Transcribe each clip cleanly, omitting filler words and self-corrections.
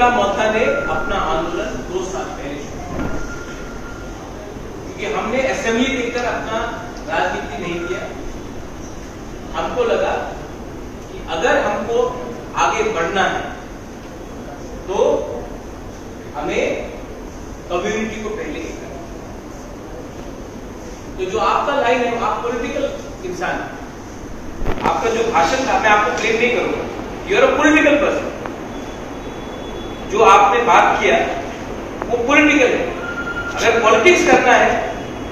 त्रिपुरा मोर्चा ने अपना आंदोलन 2 साल पहले शुरू किया, क्योंकि हमने असेंबली देखकर अपना राजनीति नहीं किया। हमको लगा कि अगर हमको आगे बढ़ना है तो हमें कम्युनिटी को पहले ही करना। तो जो आपका लाइन है, आप पॉलिटिकल इंसान है, आपका जो भाषण था, मैं आपको ब्लेम नहीं करूंगा, you are a political person. जो आपने बात किया वो पॉलिटिकल है। अगर पॉलिटिक्स करना है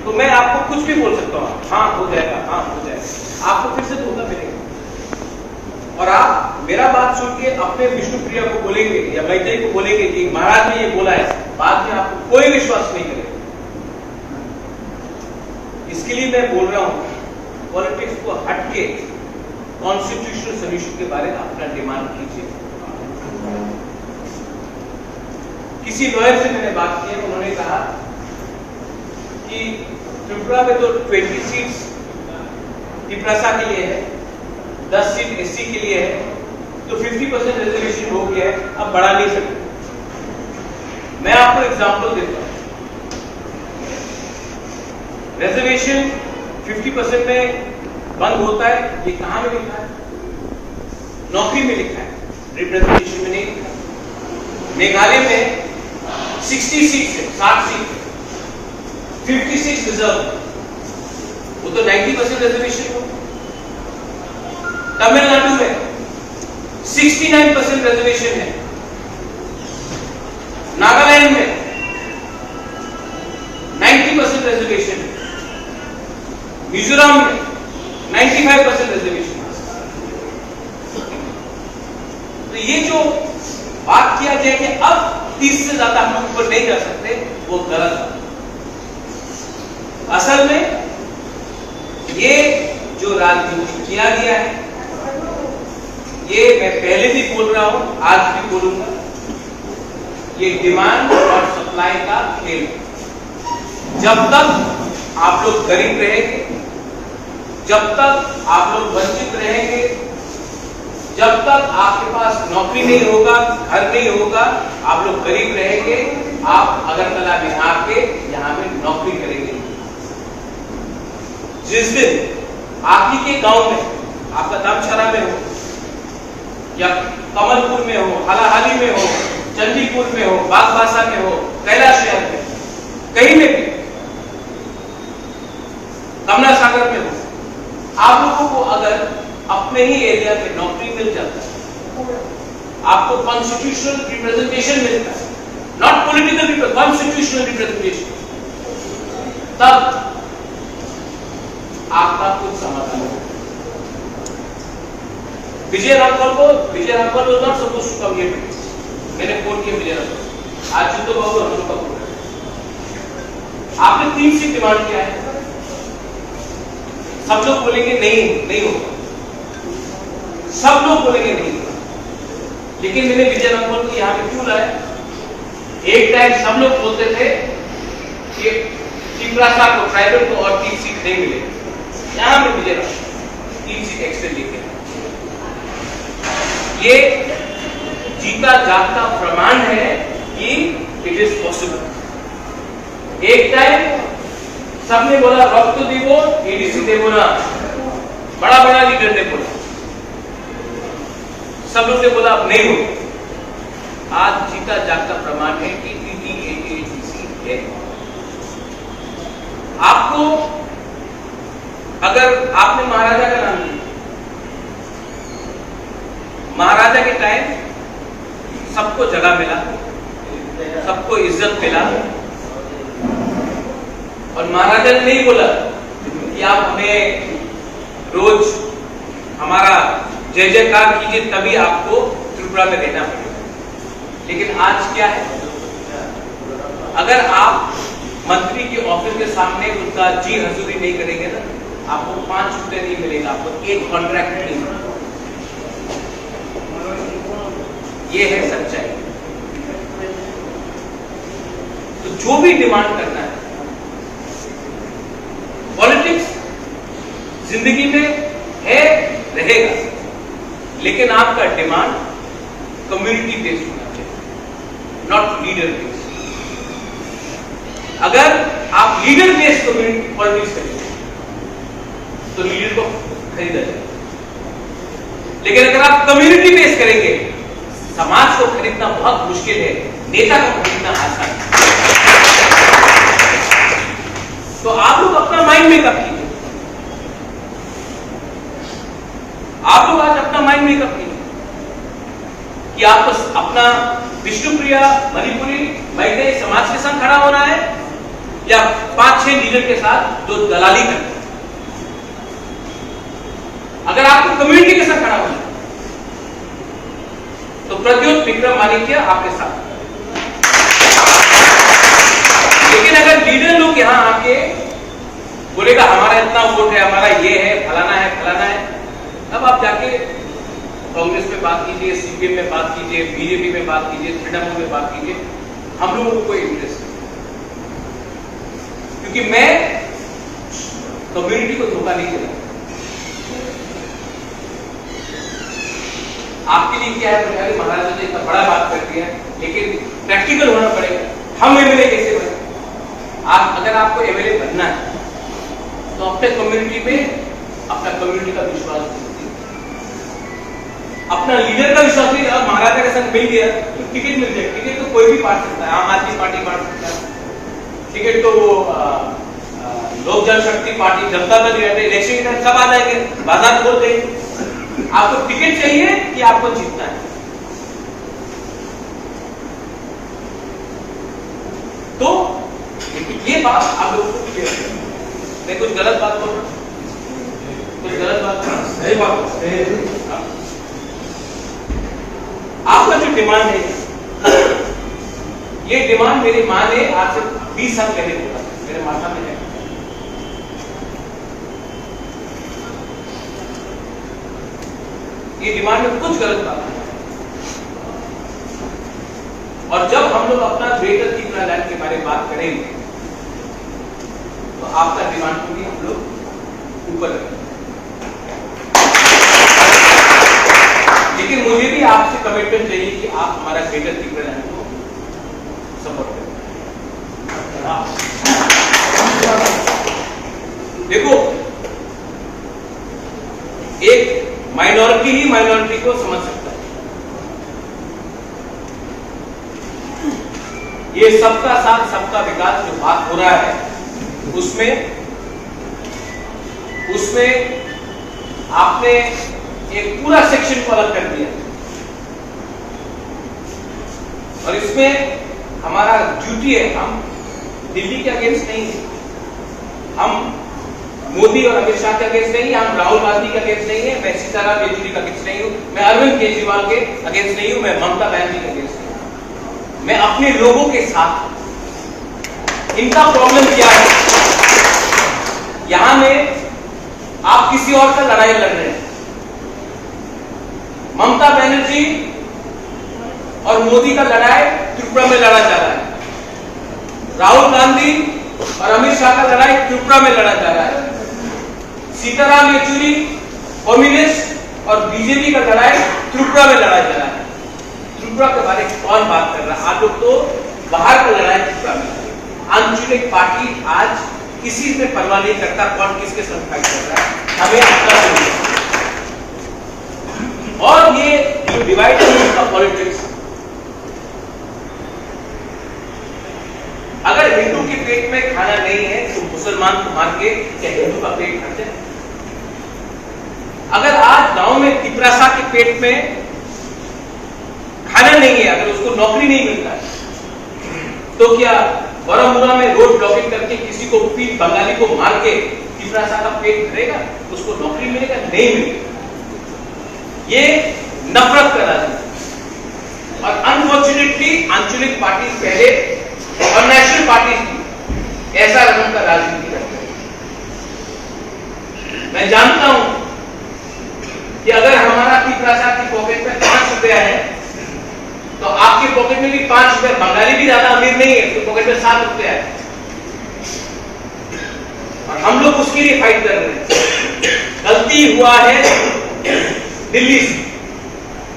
तो मैं आपको कुछ भी बोल सकता हूं, हाँ हो जाएगा, हाँ हो जाएगा, आपको फिर से धोखा मिलेगा। और आप मेरा बात सुन के अपने विष्णुप्रिया को बोलेंगे या मैत्री को बोलेंगे कि महाराज ने ये बोला है, बाद में आपको कोई विश्वास नहीं करेगा। इसके लिए मैं बोल रहा हूं, पॉलिटिक्स को हटके कॉन्स्टिट्यूशनल सोल्यूशन के बारे में अपना डिमांड कीजिए। किसी लॉयर से मैंने बात की, उन्होंने कहा कि त्रिपुरा में तो 20 सीट्स तिपरासा के लिए है, 10 सीट एससी के लिए है, तो 50% रिजर्वेशन हो गया है, अब बढ़ा नहीं सकते। मैं आपको एग्जांपल देता हूं। रिजर्वेशन 50% में बंद होता है, ये कहां में लिखा है? नौकरी में लिखा है, रिप्रेजेंटेशन में नहीं लिखा। मेघालय में 60 सीट है, 60 सीट है, 56 रिजर्व, वो तो 90% रिजर्वेशन हो। तमिलनाडु में 69% रिजर्वेशन है, नागालैंड में 90% रिजर्वेशन है, मिजोरम में 95% रिजर्वेशन है। तो ये जो बात किया गया कि अब 30 से ज्यादा हम लोग ऊपर नहीं जा सकते, वो गलत है। असल में ये जो राजनीति किया गया है, ये मैं पहले भी बोल रहा हूं, आज भी बोलूंगा, ये डिमांड और सप्लाई का खेल है। जब तक आप लोग गरीब रहेंगे, जब तक आप लोग वंचित रहेंगे, जब तक आपके पास नौकरी नहीं होगा, घर नहीं होगा, आप लोग गरीब रहेंगे, आप अगरतला में आके यहां में नौकरी करेंगे। जिस दिन आप ही के गांव में, आपका दामछरा में हो या कमलपुर में हो, हालाहाली में हो, चंडीपुर में हो, बागबासा में हो, कैलाश शहर में, कहीं में भी, कमला सागर में हो, आप लोगों को अगर अपने ही एरिया में नौकरी मिल जाता है, आपको कॉन्स्टिट्यूशनल रिप्रेजेंटेशन मिलता है, नॉट पॉलिटिकल, कॉन्स्टिट्यूशनल रिप्रेजेंटेशन, तब आपका कुछ समाधान होगा। Vijay Raghavan was not supposed to come here today. मैंने फोन किया विजय राघवन, आज जितो बाबू हम लोग का फोन है। आपने 3 सीट डिमांड किया है, सब लोग बोलेंगे नहीं होगा, सब लोग बोलेंगे नहीं होगा। लेकिन मैंने विजय राघवन को यहाँ पे क्यों लाया? एक टाइम सब लोग बोलते थे कि तिपरासा को, ट्राइबल को और 3 सीट नहीं मिलेगी, यहां में विजय राघवन 3 सीट एक्स्ट्रा लेके, ये जीता जागता प्रमाण है कि इट इज पॉसिबल। एक टाइम सबने बोला रक्त देवो, एडीसी देवो ना, बड़ा बड़ा लीडर ने बोला, सब लोग ने बोला अब नहीं हो। आज जीता जागता प्रमाण है कि टीटीएटीसी है। आपको अगर आपने महाराजा का नाम लिया, महाराजा के टाइम सबको जगह मिला, सबको इज्जत मिला, और महाराजा ने नहीं बोला कि आप हमें रोज हमारा जय जयकार कीजिए तभी आपको त्रिपुरा में रहना पड़ेगा। लेकिन आज क्या है, अगर आप मंत्री के ऑफिस के सामने उनका जी हजूरी नहीं करेंगे ना, आपको 5 रुपए नहीं मिलेगा, आपको एक कॉन्ट्रैक्ट नहीं मिलेगा। ये है सच्चाई। तो जो भी डिमांड करना है, पॉलिटिक्स जिंदगी में है, रहेगा, लेकिन आपका डिमांड कम्युनिटी बेस्ड होना चाहिए। Not leader based. अगर आप लीडर बेस्ड कम्युनिटी पॉलिटिक्स करेंगे तो लीडर को खरीदा जाए, लेकिन अगर आप कम्युनिटी बेस्ड करेंगे, समाज को खरीदना बहुत मुश्किल है, नेता को खरीदना आसान है। तो आप लोग अपना माइंड मेकअप कीजिए, आप लोग आज अपना माइंड मेकअप कीजिए कि आपको अपना विष्णुप्रिया मणिपुरी मैत्रेयी समाज के साथ खड़ा होना है या 5-6 लीडर के साथ जो दलाली करते हैं। अगर आपको कम्युनिटी के साथ खड़ा होना है तो प्रद्योत विक्रम मानिक्य आपके साथ। लेकिन अगर लीडर लोग यहां आके बोलेगा हमारा इतना वोट है, हमारा ये है, फलाना है, फलाना है, तब आप जाके कांग्रेस में बात कीजिए, सीपीएम में बात कीजिए, बीजेपी में बात कीजिए, तृणमूल में बात कीजिए, हम लोगों को कोई इंटरेस्ट नहीं, क्योंकि मैं कम्युनिटी को धोखा नहीं दे रहा। आपके लिए क्या है, महाराज ने इतना बड़ा बात कर दिया, लेकिन प्रैक्टिकल होना पड़ेगा। हम एमएलए कैसे बने? आप अगर आपको एमएलए बनना है तो अपने कम्युनिटी में अपना कम्युनिटी का विश्वास दीजिए, अपना लीडर का विश्वास दीजिए। अब महाराजा के संग मिल गया तो टिकट मिल जाए, टिकट तो कोई भी बांट सकता है, आम आदमी पार्टी बांट सकता है टिकट, तो वो लोक जनशक्ति पार्टी जनता दल इलेक्शन के टाइम सब आ जाएंगे, बाजार खोल देंगे। आपको टिकट चाहिए कि आपको जीतना है? तो ये बात आप लोगों को क्लियर है। मैं कुछ गलत बात बोल रहा हूं? कुछ गलत बात? सही बात है। आपका जो डिमांड है, ये डिमांड मेरी मां ने आज से 20 साल पहले बोला, मेरे माता में है। ये डिमांड में कुछ गलत बात है। और जब हम लोग अपना ग्रेटर त्रिपुरा लैंड के बारे में बात करेंगे तो आपका डिमांड को भी हम लोग ऊपर रखेंगे। लेकिन मुझे भी आपसे कमिटमेंट चाहिए कि आप हमारा ग्रेटर त्रिपुरा लैंड को सपोर्ट करें। देखो, एक माइनॉरिटी ही माइनॉरिटी को समझ सकता है। ये सबका साथ सबका विकास जो बात हो रहा है, उसमें आपने एक पूरा सेक्शन को अलग कर दिया, और इसमें हमारा ड्यूटी है, हम दिल्ली के अगेंस्ट नहीं है, हम मोदी और अमित शाह के अगेंस्ट नहीं, हम राहुल गांधी के अगेंस्ट नहीं है, मैं सीताराम येचुरी के अगेंस्ट नहीं हूं, मैं अरविंद केजरीवाल के अगेंस्ट नहीं हूं, मैं ममता बनर्जी के अगेंस्ट नहीं हूं। मैं अपने लोगों के साथ, इनका प्रॉब्लम क्या है, यहां में आप किसी और का लड़ाई लड़ रहे हैं। ममता बनर्जी और मोदी का लड़ाई त्रिपुरा में लड़ा जा रहा है, राहुल गांधी और अमित शाह का लड़ाई त्रिपुरा में लड़ा जा रहा है, सीताराम येचुरी कम्युनिस्ट और बीजेपी का लड़ाई त्रिपुरा में लड़ा जा रहा है। त्रिपुरा के बारे में कौन बात कर रहा है? आप लोग तो बाहर का लड़ाई त्रिपुरा में। आंचलिक पार्टी आज किसी में परवाह नहीं करता कौन किसके साथ फाइट कर रहा है, हमें अपना चाहिए। और ये जो डिवाइड का पॉलिटिक्स, अगर हिंदू के पेट में खाना नहीं है तो मुसलमान को मार के क्या हिंदू का पेट भर जाए? अगर आज गांव में तिपरासा के पेट में खाना नहीं है, अगर उसको नौकरी नहीं मिलता है, तो क्या बरामुरा में रोड ब्लॉकिंग करके किसी को पीट बंगाली को मार के तिपरासा का पेट भरेगा? उसको नौकरी मिलेगा? नहीं मिलेगा। ये नफरत का राजनीति, और अनफॉर्चुनेटली आंचलिक पार्टी पहले और नेशनल पार्टी ऐसा रंग का राजनीति करते हैं। मैं जानता हूं कि अगर हमारा तिपरासा की पॉकेट में 5 रुपया है तो आपकी पॉकेट में भी 5 रुपया, बंगाली भी ज्यादा अमीर नहीं है, उसकी पॉकेट में 7 रुपया है, और हम लोग उसके लिए फाइट कर रहे हैं। गलती हुआ है दिल्ली से,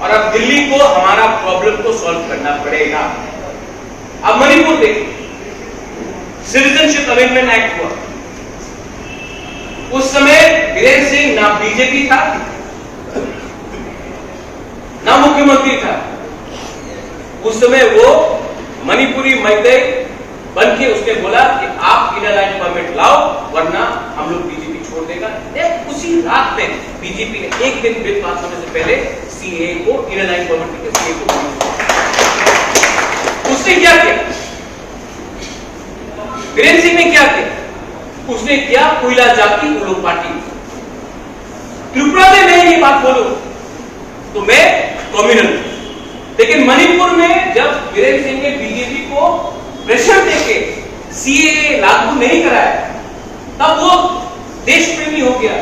और अब दिल्ली को हमारा प्रॉब्लम को सॉल्व करना पड़ेगा। अब मणिपुर देखिए, सिटीजनशिप अमेंडमेंट एक्ट हुआ, उस समय बीरेन सिंह ना बीजेपी था ना मुख्यमंत्री था, उस समय वो मणिपुरी मैतेई बनके उसने बोला कि आप इनर लाइन परमिट लाओ वरना हम लोग बीजेपी छोड़ देगा। उसी रात में बीजेपी ने एक दिन बिल पास होने से पहले सीए को इनर लाइन परमिट के सीए को उसने क्या किया, बीरेन सिंह ने क्या किया, उसने क्या कोयला जाति उड़ो पार्टी। त्रिपुरा में मैं ये बात बोलूं तो मैं कम्युनल, लेकिन मणिपुर में जब बीरेन सिंह ने बीजेपी को प्रेशर देके सीए लागू नहीं कराया तब वो देश प्रेमी हो गया,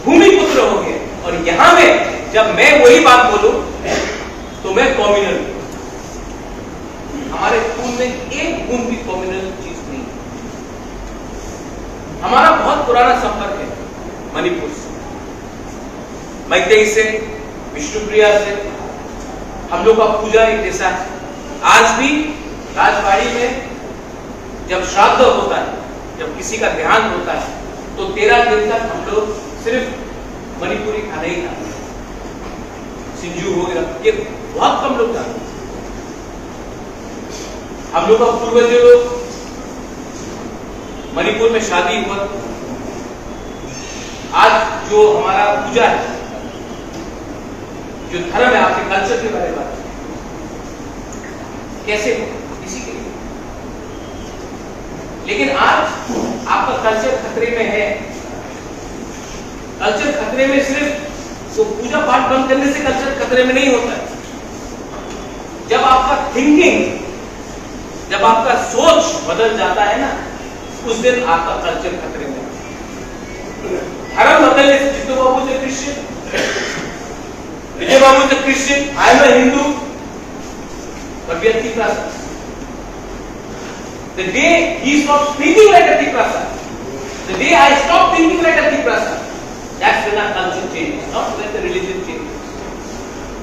भूमिपुत्र हो गया। और यहां में जब मैं वही बात बोलूं तो मैं कम्युनल, हमारे खून में एक बूंद भी कम्युनल चीज नहीं। हमारा बहुत पुराना संपर्क है मणिपुर से, मैतेई से, विष्णुप्रिया से, हम लोग का पूजा एक जैसा है। आज भी राजबाड़ी में जब श्राद्ध होता है, जब किसी का देहांत होता है तो 13 दिन तक हम लोग सिर्फ मणिपुरी खाना ही खाते हैं। सिंजू हो गया, ये बहुत कम लोग खाते हैं। हम लोग का पूर्वजों लोग मणिपुर में शादी हुआ, आज जो हमारा पूजा है, जो धर्म है, आपके कल्चर के बारे में बात कैसे हो इसी के लिए। लेकिन आज आपका कल्चर खतरे में है। कल्चर खतरे में सिर्फ तो पूजा पाठ बंद करने से कल्चर खतरे में नहीं होता है। जब आपका थिंकिंग, जब आपका सोच बदल जाता है ना, उस दिन आपका कल्चर खतरे में। धर्म बदलने से जितू बाबू से क्रिश्चियन, विजय बाबू से Christian, I am a Hindu, but we are Tiprasas. The day he stopped thinking like a Tiprasa, the day I stopped thinking like a Tiprasa, that's when our culture changes, not when the religion changes,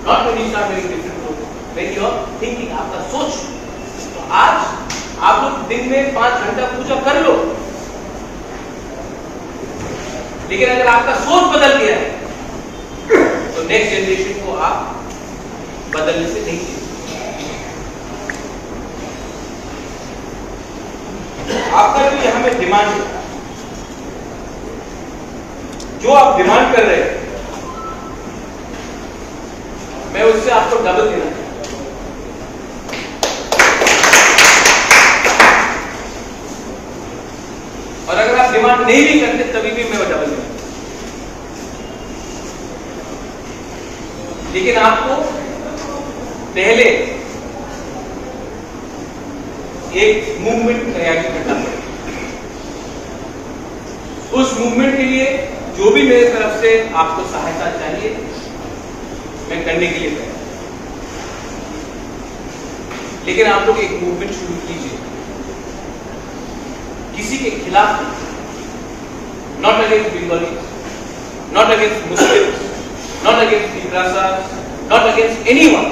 not when you start wearing different clothes, when you are thinking, आपका सोच। तो आज आप लोग दिन में 5 घंटा पूजा कर लो, लेकिन अगर आपका सोच बदल गया है तो नेक्स्ट जनरेशन को आप बदलने से नहीं चाहिए। आपका जो यहां में डिमांड है, जो आप डिमांड कर रहे हैं, मैं उससे आपको डबल देना चाहता हूं। और अगर आप डिमांड नहीं भी करते तभी भी मैं वो डबल देना, लेकिन आपको पहले एक मूवमेंट तैयार करना पड़ेगा। उस मूवमेंट के लिए जो भी मेरे तरफ से आपको सहायता चाहिए मैं करने के लिए तैयार। लेकिन आप लोग एक मूवमेंट शुरू कीजिए, किसी के खिलाफ, not against Bengali, not against Muslims, not against तिब्रासास, नॉट अगेंस्ट एनीवन,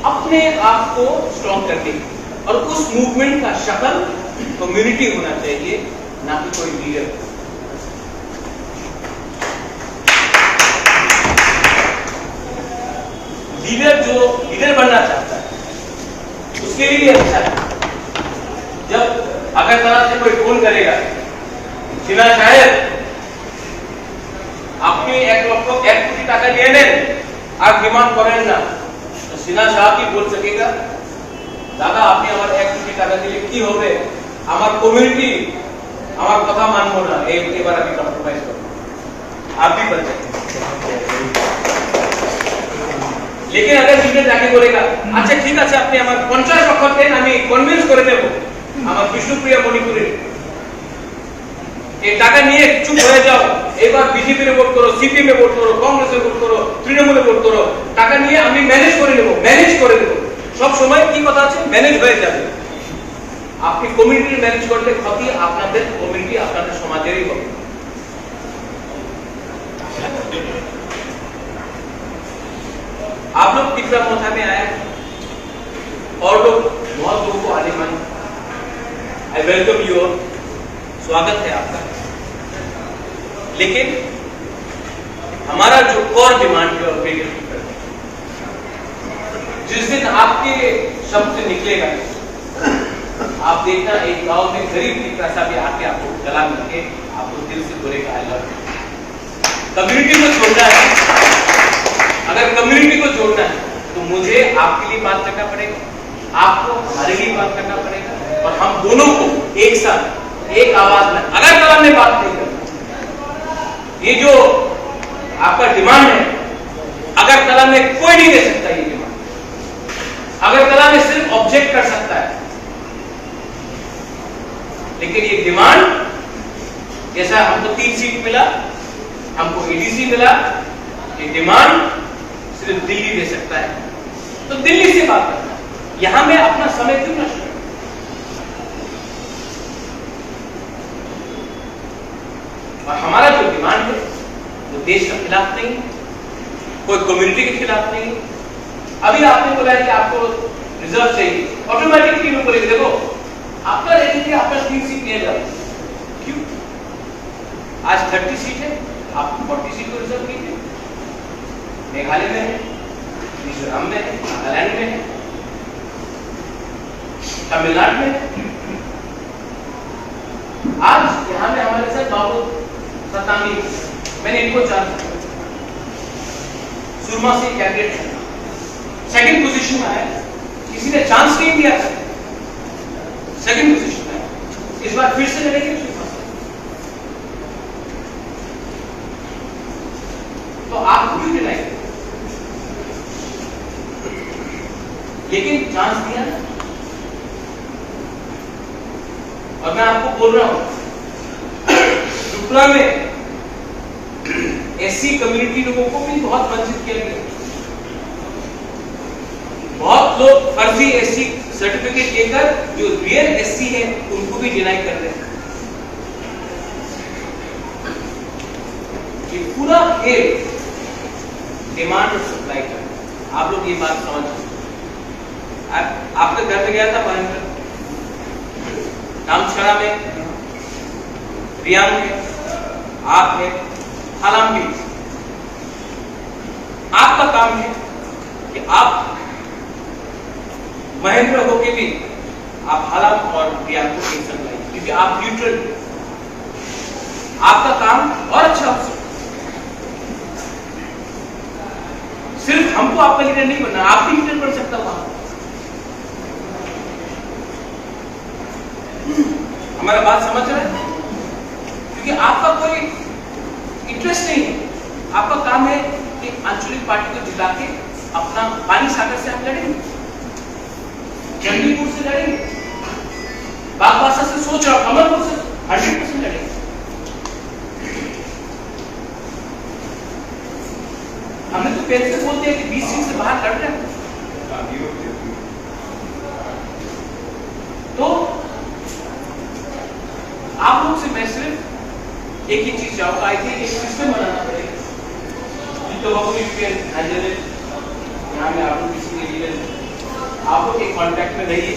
अपने आप को स्ट्रॉन्ग करने की। और उस मूवमेंट का शक्ल कम्युनिटी होना चाहिए, ना कि कोई लीडर। लीडर जो लीडर बनना चाहता है उसके लिए अच्छा है। जब अगर तरह से कोई फोन करेगा, सीना शायद আপনি 1 কোটি টাকা নিয়ে নেন আর ডিমান্ড করেন না, তো সিনা সাহেব কি বল सकेगा, দাদা আপনি আমার 1 কোটি টাকা দিলে কি হবে, আমার কমিউনিটি আমার কথা মানবো না, এবার আমি কম্প্রোমাইজ করব। आप भी बन सकते। लेकिन अगर लीडर जाके बोलेगा अच्छा ठीक আছে আপনি আমার 50 লক্ষ দেন আমি কনভিন্স করে দেব আমার বিষ্ণুপ্রিয়া মণিপুরে, এই টাকা নিয়ে চুপ হয়ে যাও, এবার বিজেপি রে ভোট করো, সিপিএম এ ভোট করো, কংগ্রেস এ ভোট করো, তৃণমূলে ভোট করো, টাকা নিয়ে আমি ম্যানেজ করে নেব। সব সময় কি কথা আছে, ম্যানেজ হয়ে যাবে। আপনি কমিউনিটি ম্যানেজ করতে ক্ষতি আপনাদের কমিউনিটি, আপনাদের সমাজেরই হবে। आप लोग तिपरा मोथा में आए और लोग बहुत लोगों को आई वेलकम यू ऑल, स्वागत है आपका। लेकिन हमारा जो कोर डिमांड है और जिस दिन आपके शब्द से निकलेगा, आप देखना एक गांव में गरीब दिखता सा भी आके आपको गला मिलके आपको दिल से बोलेगा आई लव यू। कम्युनिटी को जोड़ना है, अगर कम्युनिटी को जोड़ना है तो मुझे आपके लिए बात करना पड़ेगा, आपको हमारे लिए बात करना पड़ेगा, और हम दोनों को एक साथ एक आवाज में अगर कलाम में बात नहीं करना। ये जो आपका डिमांड है, अगर कलाम में कोई नहीं दे सकता ये डिमांड, अगर कलाम में सिर्फ ऑब्जेक्ट कर सकता है, लेकिन ये डिमांड जैसा हमको 3 सीट मिला, हमको एडीसी मिला, ये डिमांड सिर्फ दिल्ली दे सकता है, तो दिल्ली से बात करना है। यहां मैं अपना समय क्यों नष्ट करूं? और हमारा जो डिमांड है वो देश के खिलाफ नहीं है, कोई कम्युनिटी के खिलाफ नहीं है। अभी आपने बोला है कि आपको रिजर्व चाहिए, ऑटोमेटिकली लोग बोलेंगे देखो आपका रेटिंग आपका 3 सीट नहीं जाओ, क्यों? आज 30 सीट है, आप 40 सीट को रिजर्व कीजिए। मेघालय में है, मिजोरम में है, नागालैंड में है, तमिलनाडु में है। आज यहाँ में हमारे साथ बाबू सतामी, मैंने इनको जाना, सुरमा से कैंडिडेट है, सेकंड पोजीशन में आया, किसी ने चांस नहीं दिया, सेकंड पोजीशन में। इस बार फिर से लड़ेंगे तो आप क्यों डिनाई करें? लेकिन चांस दिया ना। और मैं आपको बोल रहा हूं, त्रिपुरा में एससी कम्युनिटी लोगों को भी बहुत वंचित किया गया। बहुत लोग फर्जी एससी सर्टिफिकेट लेकर जो रियल एससी है उनको भी डिनाई कर रहे हैं। ये पूरा खेल डिमांड और सप्लाई का। आप लोग ये बात समझ, आपके घर में गया था महेंद्र, नामछड़ा में रियांग है, आप है, हालाम भी। आपका काम है कि आप महेंद्र होके भी आप हालाम और रियांग को टेंशन लाइए, क्योंकि आप न्यूट्रल, आपका काम और अच्छा हो सकता। सिर्फ हमको आपका लीडर नहीं बनना, आप भी लीडर बन सकता वहां। हमारा बात समझ रहे हैं? क्योंकि आपका कोई इंटरेस्ट नहीं है, आपका काम है कि आंचलिक पार्टी को जिता के अपना पानी सागर से हम लड़ेंगे, जंगीपुर से लड़ेंगे, बागबासा से सोच रहा हूं, अमरपुर से 100% लड़ेंगे। हमने तो पहले से बोलते हैं कि 20 सीट से बाहर लड़ रहे हैं। तो आप लोग से मैं सिर्फ एक ही चीज चाहूंगा, आई थिंक एक सिस्टम बनाना पड़ेगा। तो यहाँ में आप लोग किसी के लिए आप लोग एक कॉन्टैक्ट में रहिए,